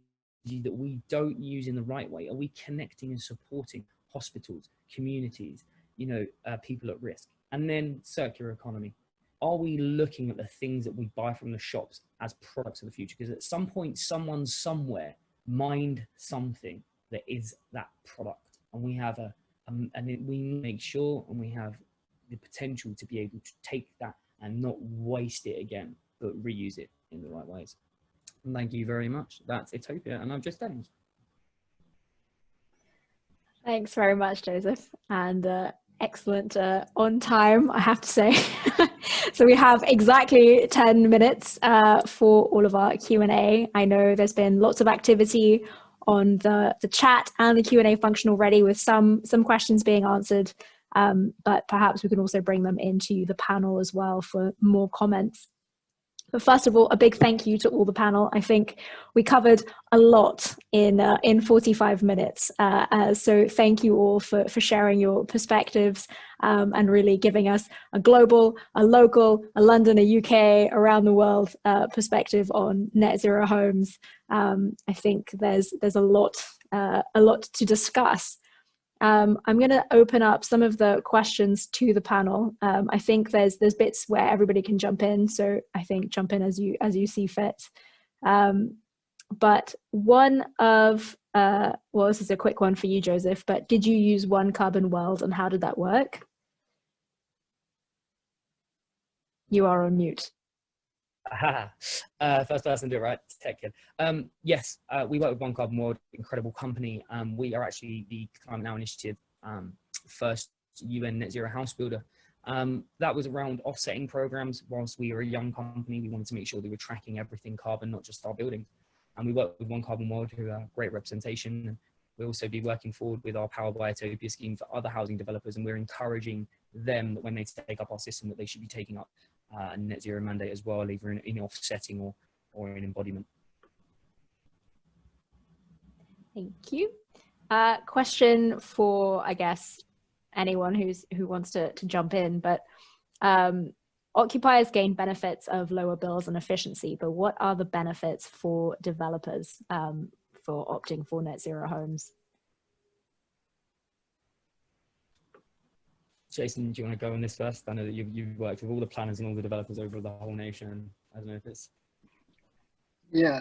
that we don't use in the right way? Are we connecting and supporting hospitals, communities, you know, people at risk? And then circular economy. Are we looking at the things that we buy from the shops as products of the future? Because at some point, someone somewhere mined something that is that product, and we have we make sure, and we have the potential to be able to take that and not waste it again, but reuse it in the right ways. And thank you very much. That's Etopia, and I'm just done. Thanks very much, Joseph, and excellent on time, I have to say. So we have exactly 10 minutes for all of our Q&A. I know there's been lots of activity on the chat and the Q&A function already, with some questions being answered, but perhaps we can also bring them into the panel as well for more comments. But first of all, a big thank you to all the panel. I think we covered a lot in 45 minutes. So thank you all for sharing your perspectives and really giving us a global, a local, a London, a UK, around the world perspective on net zero homes. I think there's a lot to discuss. I'm going to open up some of the questions to the panel. I think there's bits where everybody can jump in, so I think jump in as you see fit. But one of well, this is a quick one for you, Joseph. But did you use one carbon weld, and how did that work? You are on mute. First person to do it, right? Tech kid. Yes, we work with One Carbon World, incredible company. We are actually the Climate Now Initiative first UN net zero house builder. That was around offsetting programs. Whilst we were a young company, we wanted to make sure that we were tracking everything carbon, not just our buildings. And we work with One Carbon World, who are great representation. And we'll also be working forward with our Powered by Etopia scheme for other housing developers. And we're encouraging them that when they take up our system, that they should be taking up a net zero mandate as well, either in offsetting or in embodiment. Thank you. Question for, I guess, anyone who wants to jump in, but occupiers gain benefits of lower bills and efficiency, but what are the benefits for developers for opting for net zero homes? Jason, do you want to go on this first? I know that you've worked with all the planners and all the developers over the whole nation. I don't know if it's... Yeah,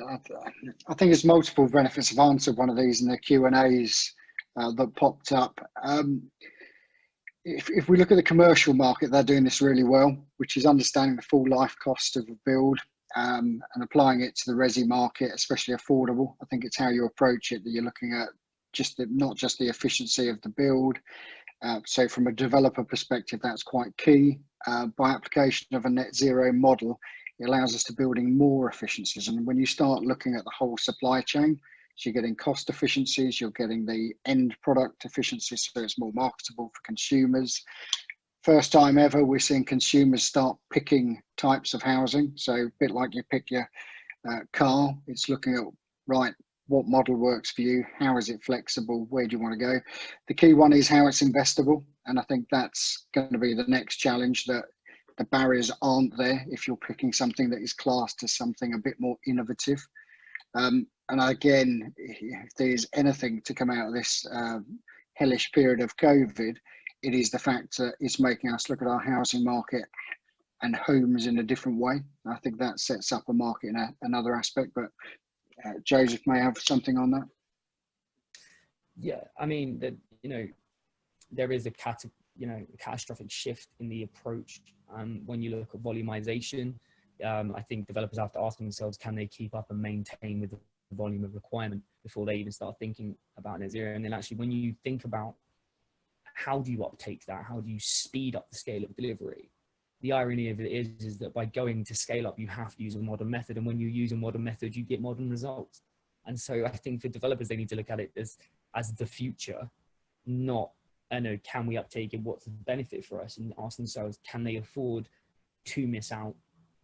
I think there's multiple benefits. I've answered one of these in the Q&As that popped up. If we look at the commercial market, they're doing this really well, which is understanding the full life cost of a build and applying it to the resi market, especially affordable. I think it's how you approach it that you're looking at, not just the efficiency of the build. So from a developer perspective, that's quite key. By application of a net zero model, it allows us to building more efficiencies. And when you start looking at the whole supply chain, so you're getting cost efficiencies, you're getting the end product efficiencies, so it's more marketable for consumers. First time ever, we're seeing consumers start picking types of housing. So a bit like you pick your car, it's looking at, right, what model works for you? How is it flexible? Where do you want to go? The key one is how it's investable. And I think that's going to be the next challenge, that the barriers aren't there if you're picking something that is classed as something a bit more innovative. And again, if there's anything to come out of this hellish period of COVID, it is the fact that it's making us look at our housing market and homes in a different way. I think that sets up a market in another aspect, but Joseph may have something on that. Yeah, I mean, there is a catastrophic shift in the approach. When you look at volumization, I think developers have to ask themselves, can they keep up and maintain with the volume of requirement before they even start thinking about net zero? And then actually, when you think about how do you uptake that, how do you speed up the scale of delivery? The irony of it is that by going to scale up, you have to use a modern method. And when you use a modern method, you get modern results. And so I think for developers, they need to look at it as the future, not, can we uptake it? What's the benefit for us? And ask themselves, can they afford to miss out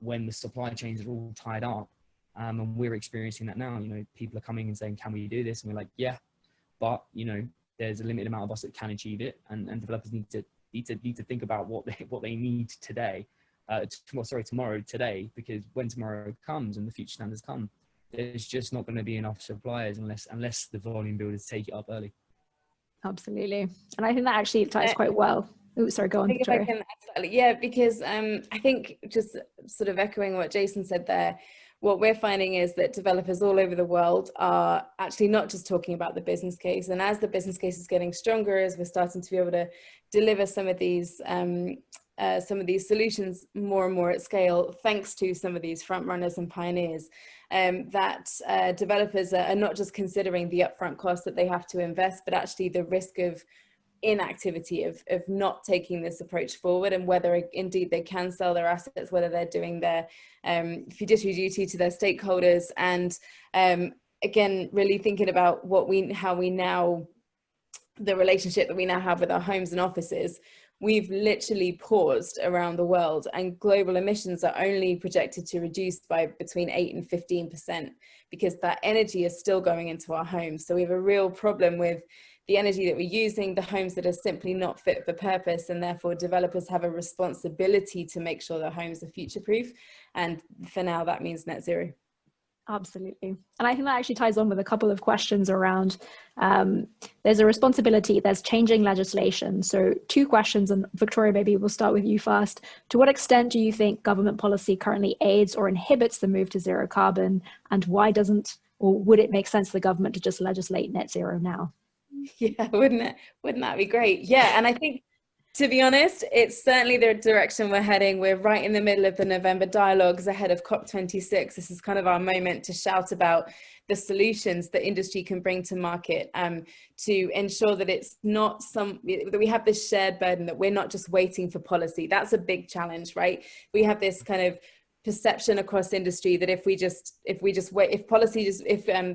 when the supply chains are all tied up. And we're experiencing that now. You know, people are coming and saying, can we do this? And we're like, yeah, but you know, there's a limited amount of us that can achieve it, and developers need to think about what they need today, tomorrow, today, because when tomorrow comes and the future standards come, there's just not going to be enough suppliers unless the volume builders take it up early. Absolutely. And I think that actually ties quite well. Oh, sorry, go on, Victoria. If I can add slightly, yeah, because I think just sort of echoing what Jason said there, what we're finding is that developers all over the world are actually not just talking about the business case. And as the business case is getting stronger, as we're starting to be able to deliver some of these solutions more and more at scale, thanks to some of these front runners and pioneers, that developers are not just considering the upfront cost that they have to invest, but actually the risk of inactivity, of not taking this approach forward, and whether indeed they can sell their assets, whether they're doing their fiduciary duty to their stakeholders, and again, really thinking about the relationship that we now have with our homes and offices. We've literally paused around the world, and global emissions are only projected to reduce by between 8 and 15%, because that energy is still going into our homes. So we have a real problem with the energy that we're using, the homes that are simply not fit for purpose, and therefore developers have a responsibility to make sure their homes are future-proof. And for now, that means net zero. Absolutely. And I think that actually ties on with a couple of questions around, there's a responsibility, there's changing legislation. So 2 questions, and Victoria, maybe we'll start with you first. To what extent do you think government policy currently aids or inhibits the move to zero carbon? And why doesn't, or would it make sense for the government to just legislate net zero now? Yeah, wouldn't that be great? Yeah, and I think, to be honest, it's certainly the direction we're heading. We're right in the middle of the November dialogues ahead of COP26. This is kind of our moment to shout about the solutions that industry can bring to market, to ensure that it's not that we have this shared burden, that we're not just waiting for policy. That's a big challenge, right? We have this kind of perception across industry that if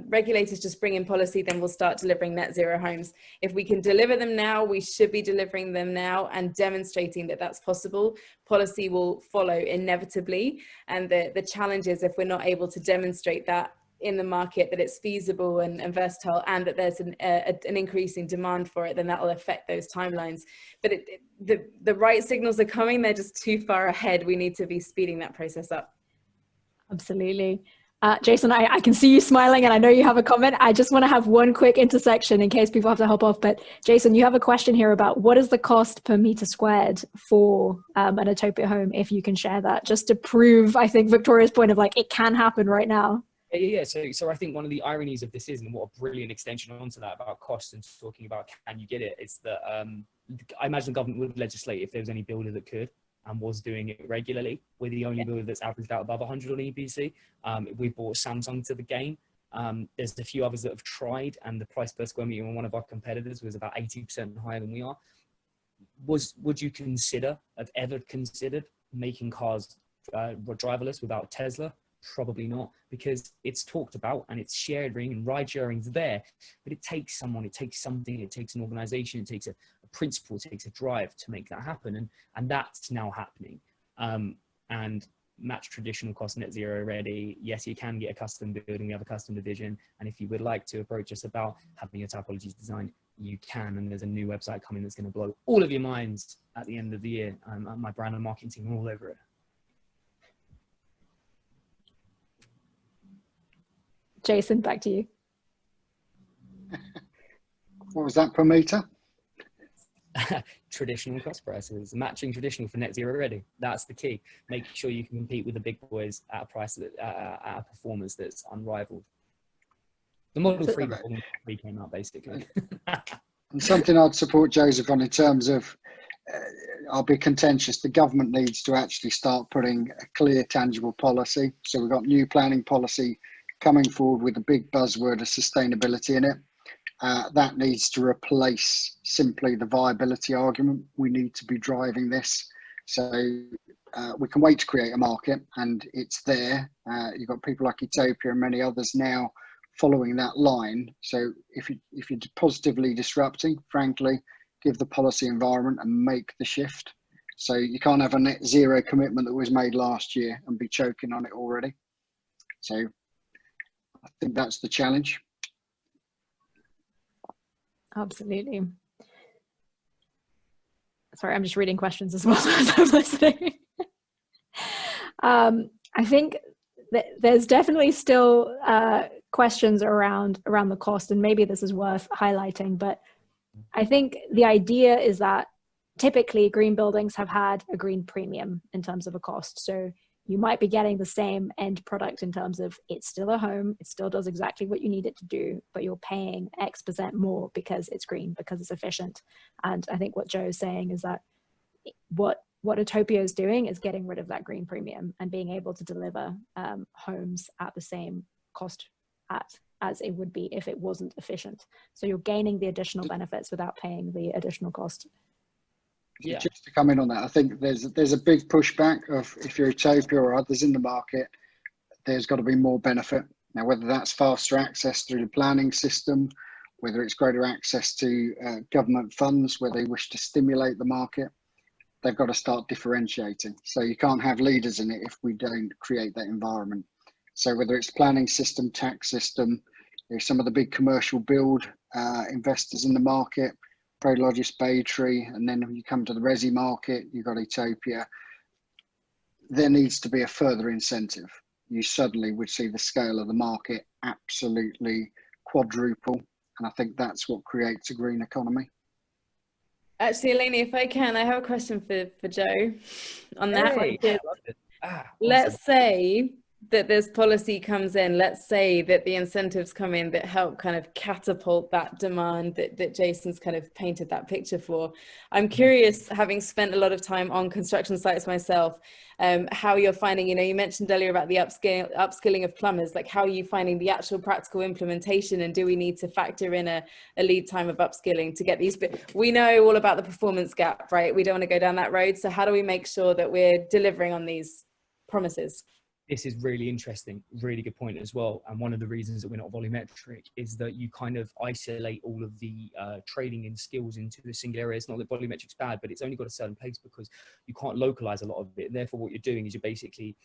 regulators just bring in policy, then we'll start delivering net zero homes. If we can deliver them now, we should be delivering them now and demonstrating that that's possible. Policy will follow inevitably, and the challenge is if we're not able to demonstrate that in the market, that it's feasible and versatile, and that there's an increasing demand for it, then that will affect those timelines. But the right signals are coming, they're just too far ahead. We need to be speeding that process up. Absolutely. Jason, I can see you smiling, and I know you have a comment. I just want to have one quick intersection in case people have to hop off. But Jason, you have a question here about what is the cost per meter squared for an Etopia home, if you can share that, just to prove, I think, Victoria's point of like, it can happen right now. Yeah. So I think one of the ironies of this is, and what a brilliant extension onto that about costs and talking about can you get it, is that I imagine the government would legislate if there was any builder that could and was doing it regularly. We're the only builder that's averaged out above 100 on EPC. We brought Samsung to the game. There's a few others that have tried, and the price per square meter on one of our competitors was about 80% higher than we are. Would you have ever considered making cars driverless without Tesla? Probably not, because it's talked about and it's sharing and ride sharing's there, but it takes someone, it takes something, it takes an organization, it takes a principle, it takes a drive to make that happen, and that's now happening. And match traditional cost net zero ready. Yes, you can get a custom building, we have a custom division, and if you would like to approach us about having your typologies designed, you can, and there's a new website coming that's going to blow all of your minds at the end of the year. My brand and marketing team are all over it. Jason, back to you. What was that per meter? Traditional cost prices, matching traditional for net zero ready. That's the key. Make sure you can compete with the big boys at a price that at a performance that's unrivaled. The Model 3 came out basically. And something I'd support Joseph on in terms of, I'll be contentious, the government needs to actually start putting a clear, tangible policy. So we've got new planning policy coming forward with a big buzzword of sustainability in it. That needs to replace simply the viability argument. We need to be driving this. So we can wait to create a market, and it's there. You've got people like Etopia and many others now following that line. So if you're positively disrupting, frankly, give the policy environment and make the shift. So you can't have a net zero commitment that was made last year and be choking on it already. So I think that's the challenge. Absolutely. Sorry, I'm just reading questions as well as I'm listening. I think that there's definitely still questions around the cost, and maybe this is worth highlighting, but I think the idea is that typically green buildings have had a green premium in terms of a cost. So you might be getting the same end product in terms of it's still a home, it still does exactly what you need it to do, but you're paying X% more because it's green, because it's efficient. And I think what Joe is saying is that what Etopia is doing is getting rid of that green premium and being able to deliver homes at the same cost as it would be if it wasn't efficient. So you're gaining the additional benefits without paying the additional cost. Yeah. Just to come in on that, I think there's a big pushback of, if you're Etopia or others in the market, there's got to be more benefit. Now, whether that's faster access through the planning system, whether it's greater access to government funds where they wish to stimulate the market, they've got to start differentiating. So you can't have leaders in it if we don't create that environment. So whether it's planning system, tax system, there's some of the big commercial build investors in the market, Prologis, Baytree, and then when you come to the resi market, you've got Etopia. There needs to be a further incentive. You suddenly would see the scale of the market absolutely quadruple. And I think that's what creates a green economy. Actually, Eleni, if I can, I have a question for Joe on that. Hey, awesome. Let's say that this policy comes in, let's say that the incentives come in that help kind of catapult that demand that Jason's kind of painted that picture for. I'm curious, having spent a lot of time on construction sites myself, how you're finding, you mentioned earlier about the upskilling of plumbers, like how are you finding the actual practical implementation, and do we need to factor in a lead time of upskilling to get these? But we know all about the performance gap, right? We don't want to go down that road. So how do we make sure that we're delivering on these promises? This is really interesting, really good point as well. And one of the reasons that we're not volumetric is that you kind of isolate all of the training and skills into a single area. It's not that volumetric's bad, but it's only got a certain place because you can't localize a lot of it. And therefore, what you're doing is you're basically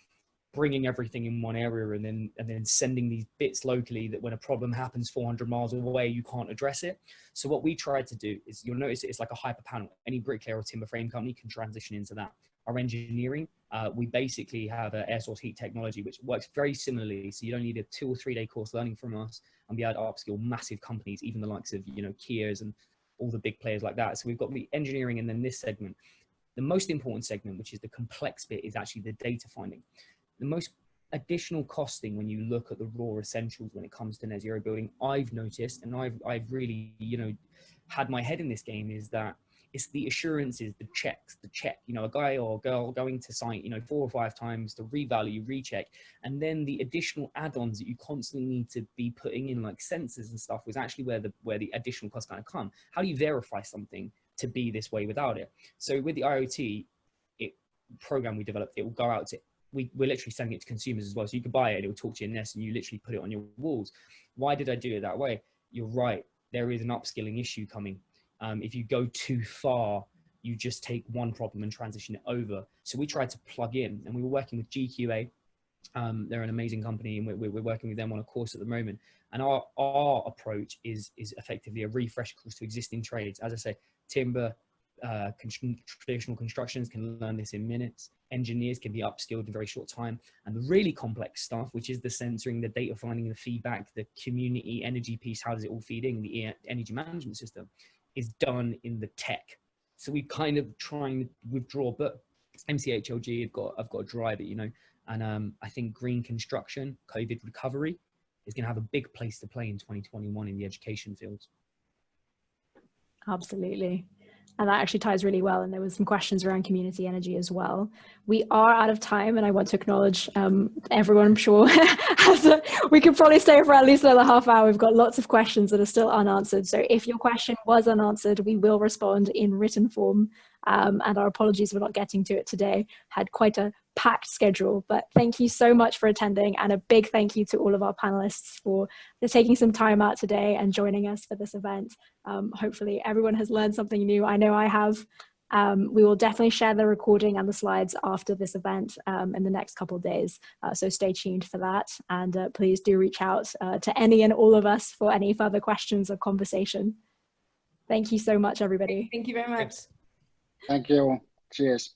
bringing everything in one area and then sending these bits locally that when a problem happens 400 miles away, you can't address it. So what we try to do is, you'll notice it's like a hyper panel. Any bricklayer or timber frame company can transition into that. Our engineering, we basically have an air source heat technology, which works very similarly. So you don't need a 2 or 3 day course learning from us and be able to upskill massive companies, even the likes of, Kia's and all the big players like that. So we've got the engineering, and then this segment. The most important segment, which is the complex bit, is actually the data finding. The most additional costing when you look at the raw essentials when it comes to net zero building, I've noticed, and I've really, had my head in this game, is that it's the assurances, the check, a guy or a girl going to site, 4 or 5 times to revalue, recheck, and then the additional add-ons that you constantly need to be putting in, like sensors and stuff, was actually where the additional costs kind of come. How do you verify something to be this way without it? So with the IoT program we developed, it will go out to, we're literally sending it to consumers as well. So you could buy it, it will talk to your Nest, and you literally put it on your walls. Why did I do it that way? You're right, there is an upskilling issue coming. If you go too far, you just take one problem and transition it over. So we tried to plug in, and we were working with GQA. They're an amazing company, and we're working with them on a course at the moment. And our approach is effectively a refresh course to existing trades. As I say, timber, traditional constructions can learn this in minutes. Engineers can be upskilled in a very short time. And the really complex stuff, which is the sensoring, the data finding, the feedback, the community energy piece, how does it all feed in, the energy management system, is done in the tech. So we kind of trying to withdraw, but MCHLG have got to drive it, and I think green construction, COVID recovery is going to have a big place to play in 2021 in the education fields. Absolutely. And that actually ties really well. And there was some questions around community energy as well. We are out of time, and I want to acknowledge everyone, I'm sure, we could probably stay for at least another half hour. We've got lots of questions that are still unanswered. So if your question was unanswered, we will respond in written form. And our apologies for not getting to it today. Had quite a packed schedule, but thank you so much for attending, and a big thank you to all of our panelists for taking some time out today and joining us for this event. Hopefully everyone has learned something new. I know I have. We will definitely share the recording and the slides after this event in the next couple of days. So stay tuned for that. And please do reach out to any and all of us for any further questions or conversation. Thank you so much, everybody. Thank you very much. Thank you all. Cheers.